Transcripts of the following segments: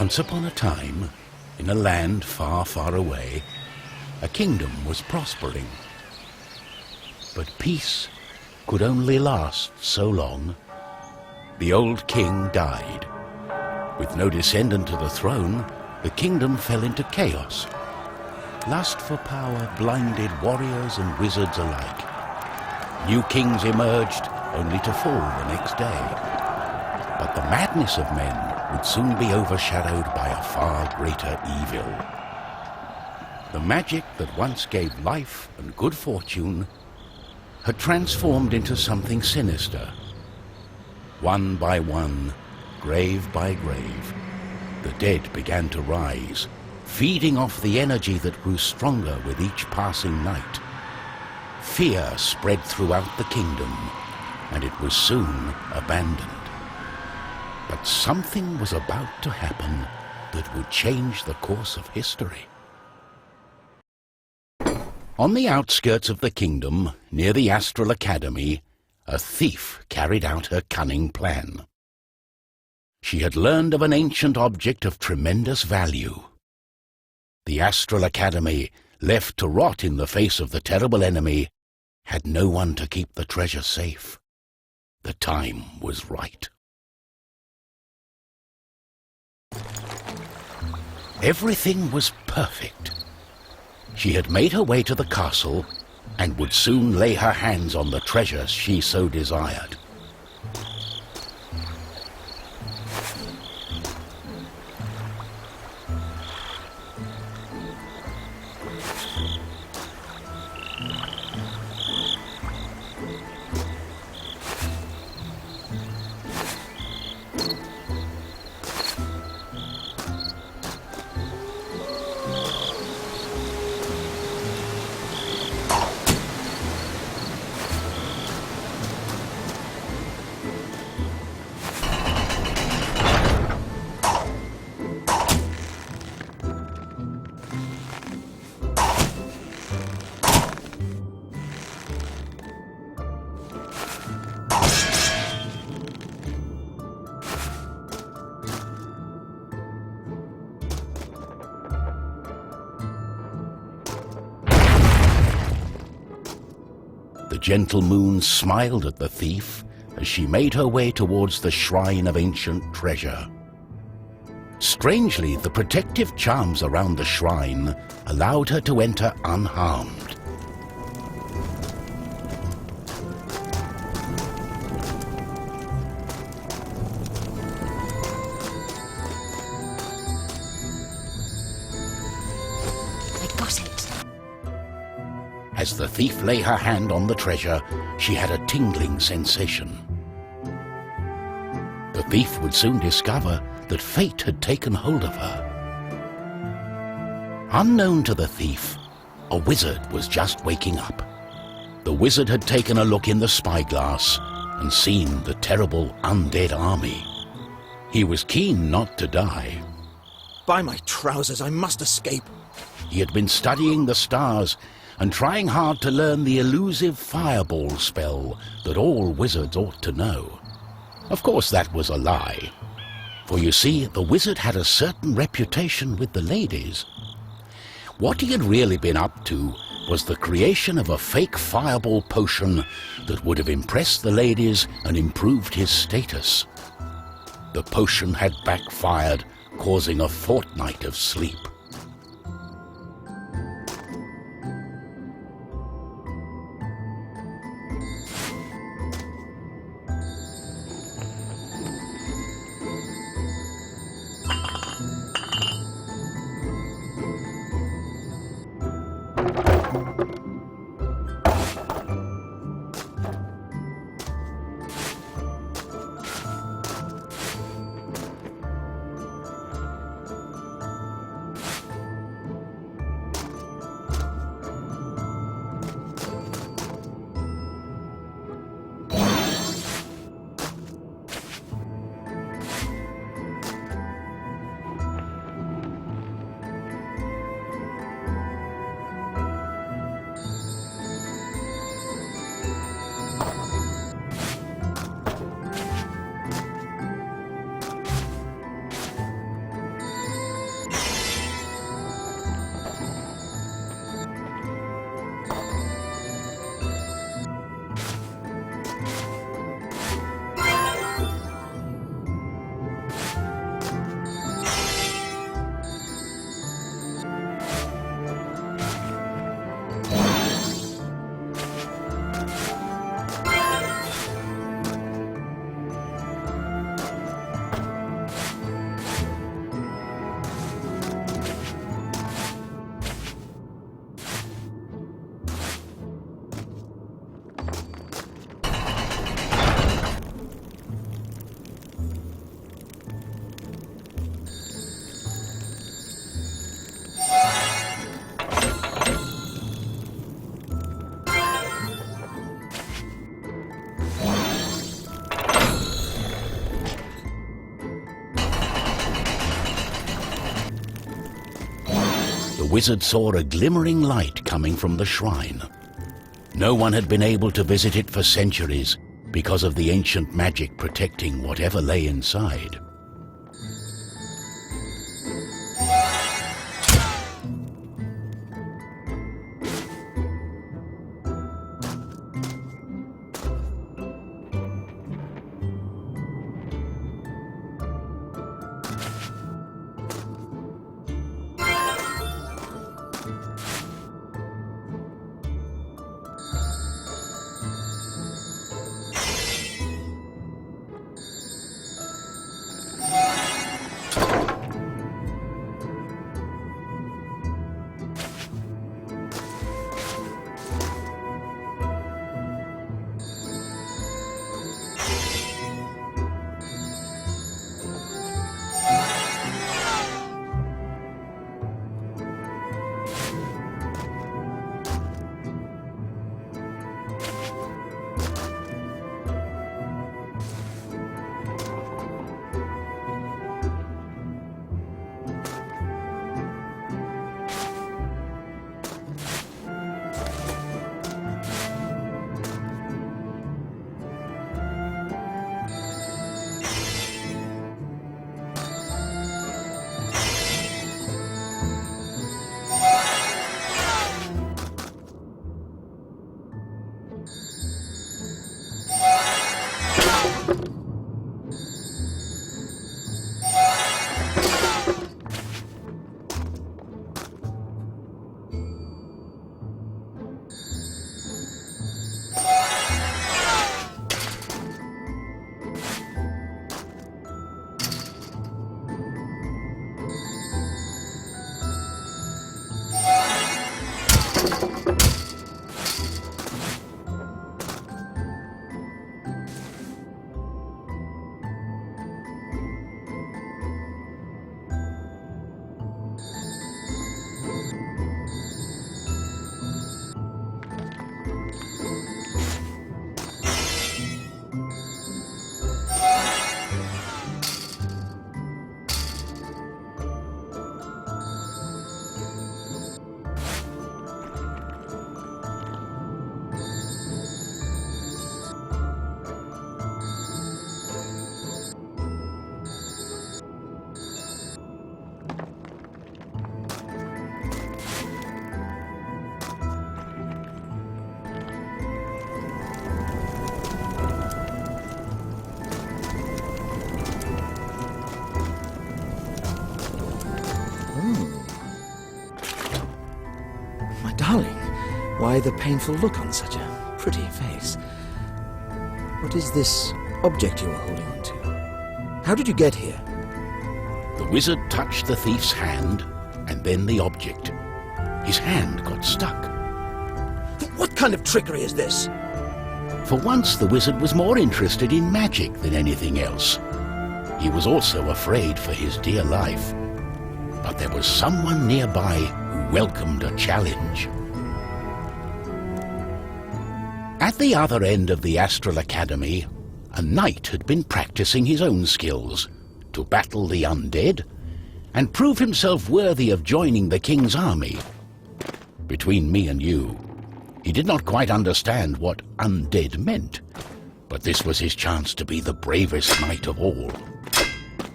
Once upon a time, in a land far, far away, a kingdom was prospering. But peace could only last so long. The old king died. With no descendant to the throne, the kingdom fell into chaos. Lust for power blinded warriors and wizards alike. New kings emerged, only to fall the next day. But the madness of men would soon be overshadowed by a far greater evil. The magic that once gave life and good fortune had transformed into something sinister. One by one, grave by grave, the dead began to rise, feeding off the energy that grew stronger with each passing night. Fear spread throughout the kingdom, and it was soon abandoned. But something was about to happen that would change the course of history. On the outskirts of the kingdom, near the Astral Academy, a thief carried out her cunning plan. She had learned of an ancient object of tremendous value. The Astral Academy, left to rot in the face of the terrible enemy, had no one to keep the treasure safe. The time was right. Everything was perfect. She had made her way to the castle and would soon lay her hands on the treasure she so desired. The gentle moon smiled at the thief as she made her way towards the shrine of ancient treasure. Strangely, the protective charms around the shrine allowed her to enter unharmed. As the thief lay her hand on the treasure, she had a tingling sensation. The thief would soon discover that fate had taken hold of her. Unknown to the thief, a wizard was just waking up. The wizard had taken a look in the spyglass and seen the terrible undead army. He was keen not to die. By my trousers, I must escape. He had been studying the stars and trying hard to learn the elusive fireball spell that all wizards ought to know. Of course, that was a lie. For you see, the wizard had a certain reputation with the ladies. What he had really been up to was the creation of a fake fireball potion that would have impressed the ladies and improved his status. The potion had backfired, causing a fortnight of sleep. The wizard saw a glimmering light coming from the shrine. No one had been able to visit it for centuries because of the ancient magic protecting whatever lay inside. Darling, why the painful look on such a pretty face? What is this object you are holding on to? How did you get here? The wizard touched the thief's hand, and then the object. His hand got stuck. What kind of trickery is this? For once, the wizard was more interested in magic than anything else. He was also afraid for his dear life. But there was someone nearby who welcomed a challenge. At the other end of the Astral Academy, a knight had been practicing his own skills to battle the undead and prove himself worthy of joining the king's army. Between me and you, he did not quite understand what undead meant, but this was his chance to be the bravest knight of all.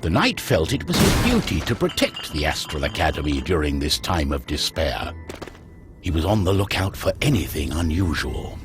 The knight felt it was his duty to protect the Astral Academy during this time of despair. He was on the lookout for anything unusual.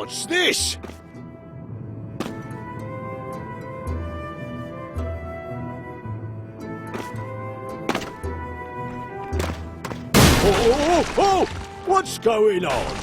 What's this? Oh! What's going on?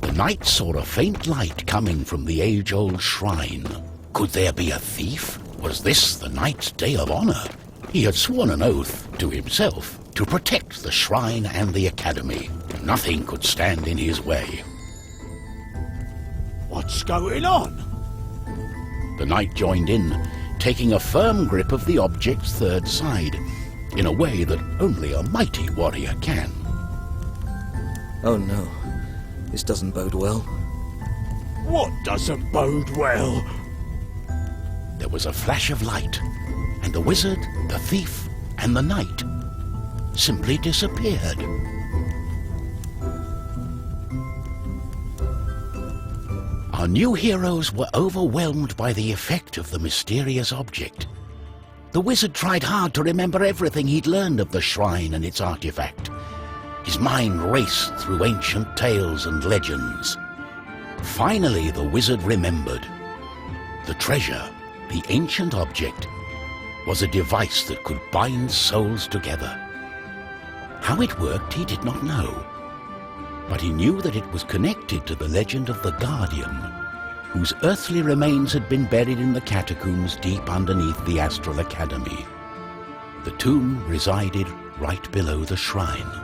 The knight saw a faint light coming from the age-old shrine. Could there be a thief? Was this the knight's day of honor? He had sworn an oath to himself to protect the shrine and the academy. Nothing could stand in his way. What's going on? The knight joined in, taking a firm grip of the object's third side, in a way that only a mighty warrior can. Oh no, this doesn't bode well. What doesn't bode well? There was a flash of light, and the wizard, the thief, and the knight simply disappeared. Our new heroes were overwhelmed by the effect of the mysterious object. The wizard tried hard to remember everything he'd learned of the shrine and its artifact. His mind raced through ancient tales and legends. Finally, the wizard remembered. The treasure, the ancient object, was a device that could bind souls together. How it worked, he did not know. But he knew that it was connected to the legend of the Guardian, whose earthly remains had been buried in the catacombs deep underneath the Astral Academy. The tomb resided right below the shrine.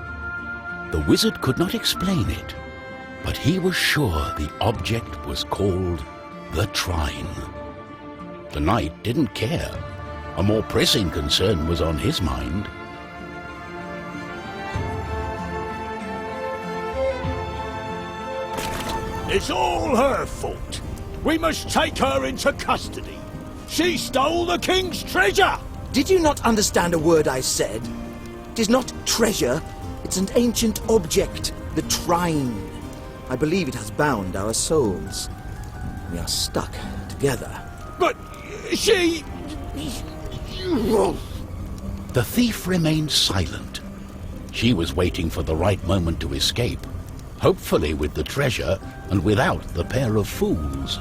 The wizard could not explain it, but he was sure the object was called the Trine. The knight didn't care. A more pressing concern was on his mind. It's all her fault. We must take her into custody. She stole the king's treasure! Did you not understand a word I said? It is not treasure, it's an ancient object, the Trine. I believe it has bound our souls. We are stuck together. But she... The thief remained silent. She was waiting for the right moment to escape, hopefully with the treasure and without the pair of fools.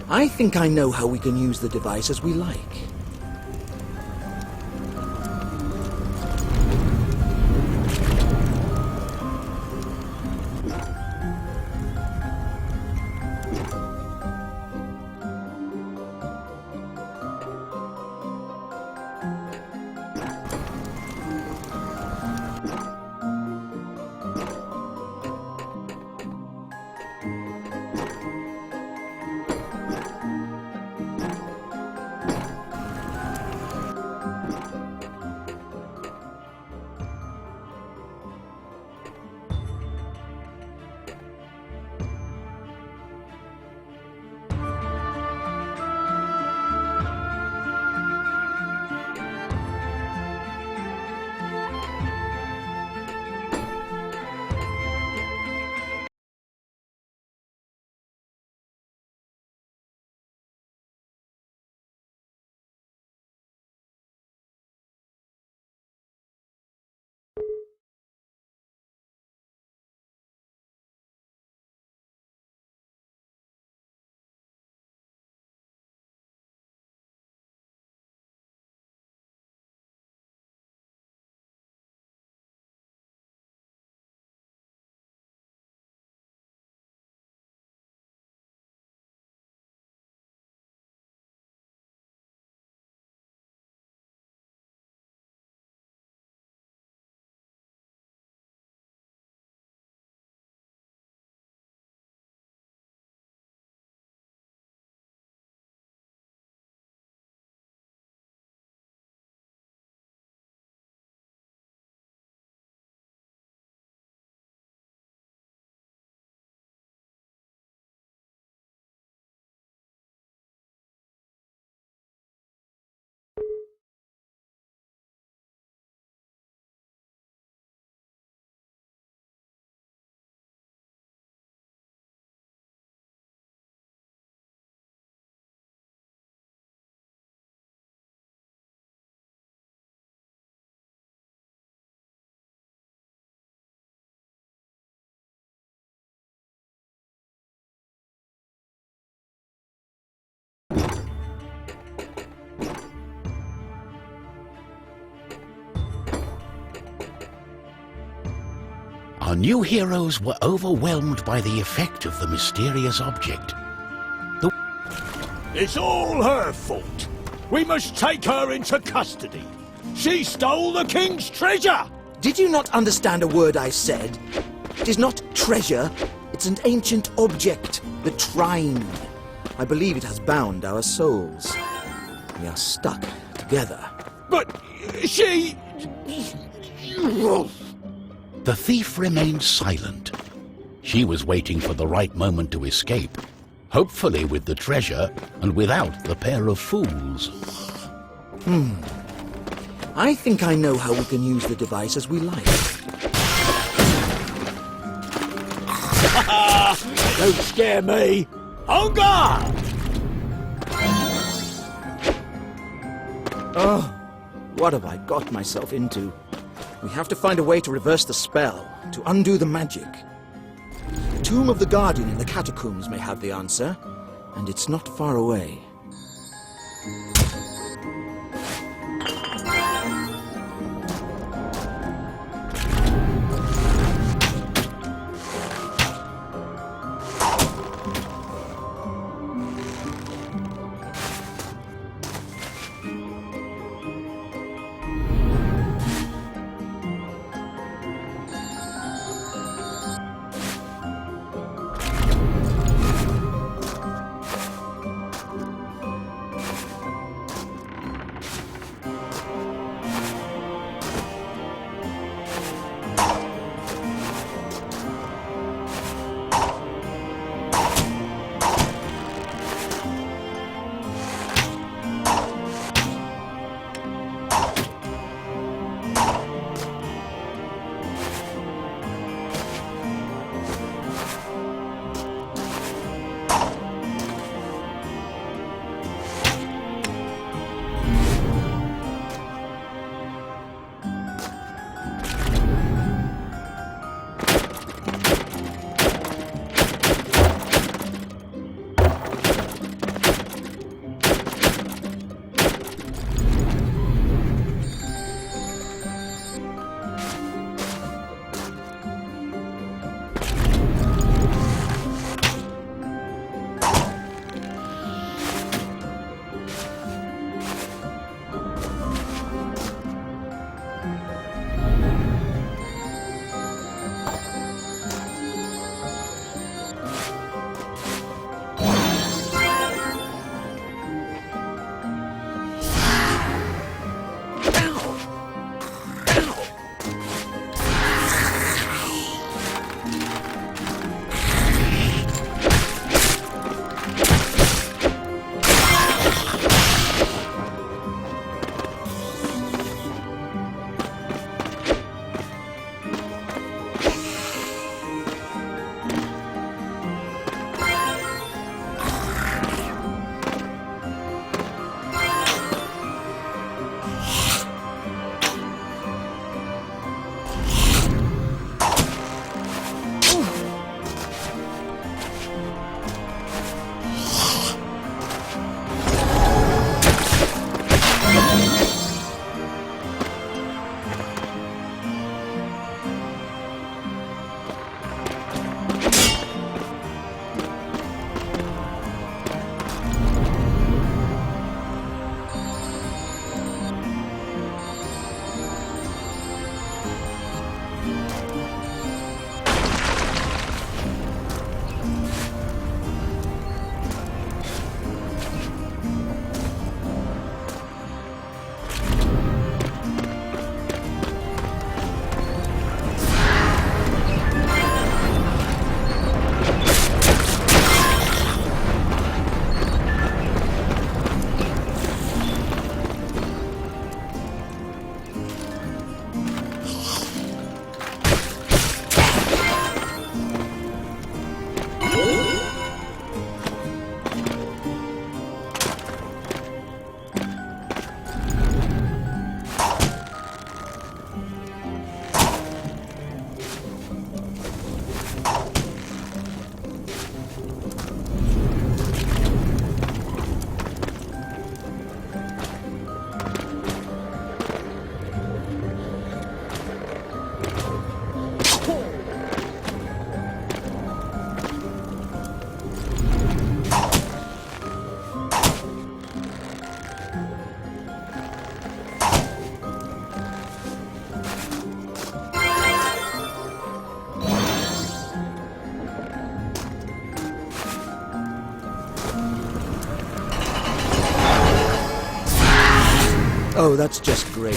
I think I know how we can use the device as we like. Our new heroes were overwhelmed by the effect of the mysterious object. It's all her fault. We must take her into custody. She stole the king's treasure! Did you not understand a word I said? It is not treasure, it's an ancient object, the Trine. I believe it has bound our souls. We are stuck together. But she... The thief remained silent. She was waiting for the right moment to escape, hopefully with the treasure and without the pair of fools. I think I know how we can use the device as we like. Don't scare me! On guard! Oh, what have I got myself into? We have to find a way to reverse the spell, to undo the magic. The Tomb of the Guardian in the catacombs may have the answer, and it's not far away. Oh, that's just great.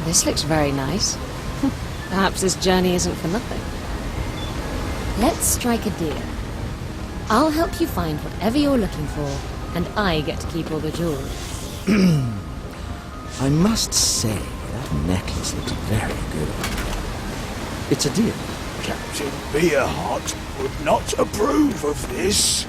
This looks very nice. Perhaps this journey isn't for nothing. Let's strike a deal. I'll help you find whatever you're looking for, and I get to keep all the jewelry. I must say, that necklace looks very good. It's a deal. Captain Beerheart would not approve of this.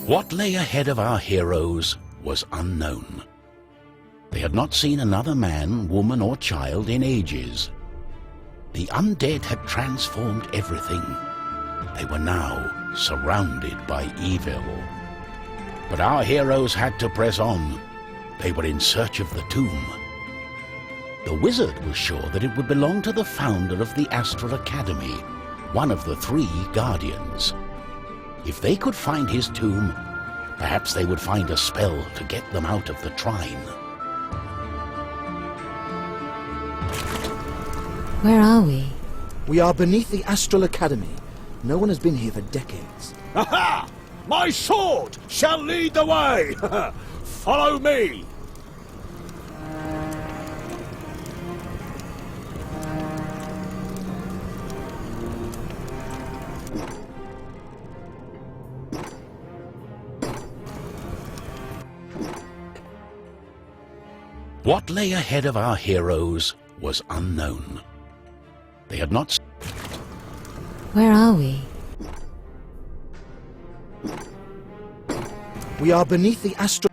What lay ahead of our heroes was unknown. They had not seen another man, woman, or child in ages. The undead had transformed everything. They were now surrounded by evil. But our heroes had to press on. They were in search of the tomb. The wizard was sure that it would belong to the founder of the Astral Academy, one of the 3 guardians. If they could find his tomb, perhaps they would find a spell to get them out of the Trine. Where are we? We are beneath the Astral Academy. No one has been here for decades. Aha! My sword shall lead the way! Follow me! What lay ahead of our heroes was unknown. They had not... Where are we? We are beneath the Astral